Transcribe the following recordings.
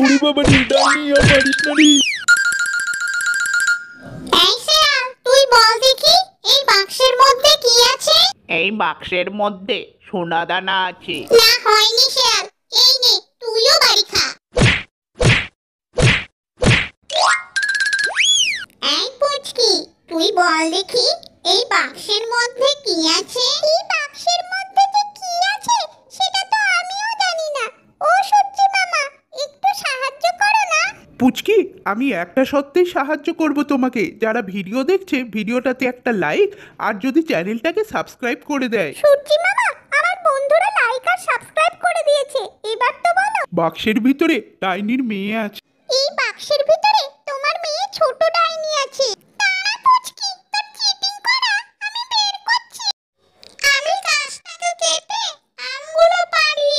ওরে বাবা রে, ডাইনি আর মারিস না রে। এই শিয়াল, তুই বল দেখি এই বাক্সের মধ্যে কি আছে? এই বাক্সের মধ্যে সোনা দানা আছে। না হয়নি শিয়াল, এই নে তুইও বাড়ি খা। এই পুচকি, তুই বল দেখি এই বাক্সের মধ্যে কি আছে? এই বাক্সের মধ্যে যে কি আছে সেটা তো আমিও জানি না। ও সূর্যি মামা, একটু সাহায্য করো না। পুচকি, আমি একটা সত্যিই সাহায্য করব তোমাকে। যারা ভিডিও দেখছে ভিডিওটাতে একটা লাইক আর যদি চ্যানেলটাকে সাবস্ক্রাইব করে দেয়। সূর্যি মামা, আমার বন্ধুরা লাইক আর সাবস্ক্রাইব করে দিয়েছে, এবার তো বলো। বাক্সের ভিতরে ডাইনির মেয়ে আছে। এই বাক্সের ভিতরে তোমার মেয়ে ছোট ডাইনি আছে। দাঁড়া পুচকি, তোর চিটিং করা আমি বের করছি। আমি গাছটাকে কেটে আমগুলো পারি।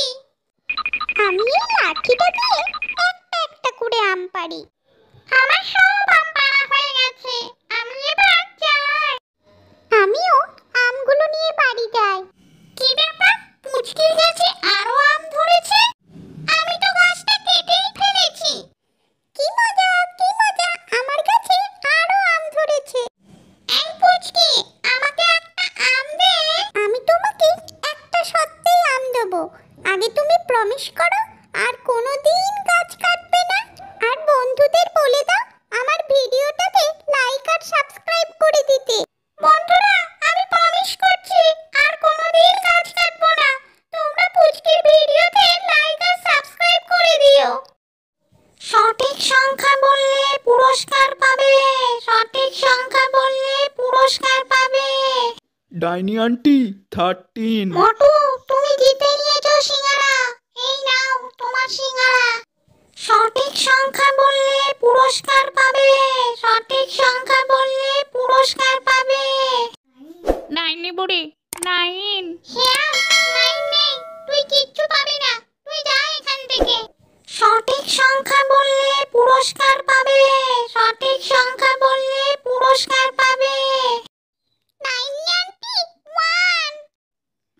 আমি এই লাঠিটা দিয়ে একটা একটা করে আম পারি। আমার সব আম পাড়া হয়ে গেছে, আমি এবার যাই। আমিও আমগুলো নিয়ে বাড়ি যাই। কি ব্যাপার, পুচকির গাছে আরো আম ধরেছে? আমি তো গাছটা কেটেই ফেলেছি। কি মজা, কি মজা, আমার কাছে আরো আম ধরেছে। এই পুচকি, আমাকে একটা আম দে। আমি তোমাকে একটা সত্যিই আম দেবো, আগে তুমি প্রমিস করো আর কোনোদিন গাছ কাটবে না। আর বন্ধুদের বলে দাও আমার ভিডিওটাতে লাইক আর সাবস্ক্রাইব করে দিতে। বন্ধুরা, আমি প্রমিস করছি আর কোনোদিন গাছ কাটবো না। তোমরা পুচকির ভিডিওতে লাইক আর সাবস্ক্রাইব করে দিও। সঠিক সংখ্যা বললে পুরস্কার পাবে, সঠিক সংখ্যা বললে পুরস্কার পাবে। ডাইনি আন্টি 13। মোটু, তুমি জিতে নিয়েছো সিঙ্গারা, এই নাও তোমার সিঙ্গারা। সঠিক সংখ্যা বললে পুরস্কার পাবে, সঠিক সংখ্যা বললে পুরস্কার পাবে। নাইনে বুড়ি, নাইন। শিয়াল, নাইন নেই, তুই কিচ্ছু পাবি না, তুই যা এখান থেকে। সঠিক সংখ্যা বললে পুরস্কার পাবে, সঠিক সংখ্যা বললে পুরস্কার পাবে। Nine aunty 1।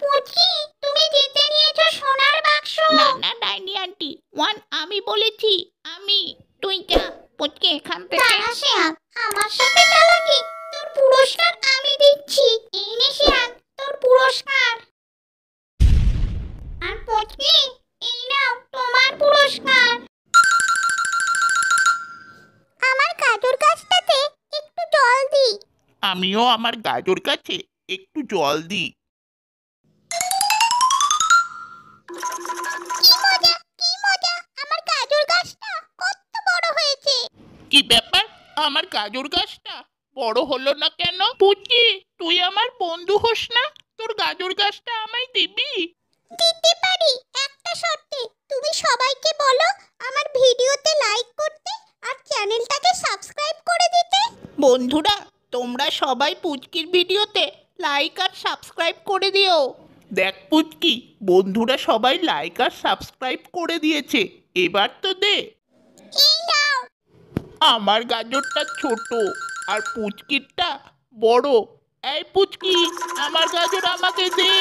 পুচকি, তুমি জিতে নিয়েছো সোনার বাক্স। না না ডাইনি আন্টি, ওয়ান আমি বলেছি, আমি। তুই যা পুচকে এখান থেকে। দাঁড়া শিয়াল, আমার সাথে চালাকি, তোর পুরস্কার আমি দিচ্ছি। এই নে শিয়াল, তোর পুরস্কার। আর পুচকি, এই নাও তোমার পুরস্কার। আমার গাজর গাছটাতে একটু জল দি। আমিও আমার গাজর গাছে একটু জল দিই। কি মজা, কি মজা, আমার গাজর গাছটা কত বড় হয়েছে। কি ব্যাপার, আমার গাজর গাছটা বড় হলো না কেন? পুচকি, তুই আমার বন্ধু হোস না? তোর গাজর গাছটা আমায় দিবি? দিতে পারি, একটা শর্তে। তুমি সবাইকে বলো আমার ভিডিওতে লাইক করতে আর চ্যানেলটাকে সাবস্ক্রাইব করে দিতে। বন্ধুরা, তোমরা সবাই পুচকির ভিডিওতে লাইক আর সাবস্ক্রাইব করে দিও। দেখ পুচকি, বন্ধুরা সবাই লাইক আর সাবস্ক্রাইব করে দিয়েছে, এবার তো দে। এই নাও। আমার গাজরটা ছোট আর পুচকিরটা বড়। এই পুচকি, আমার গাজর আমাকে দে।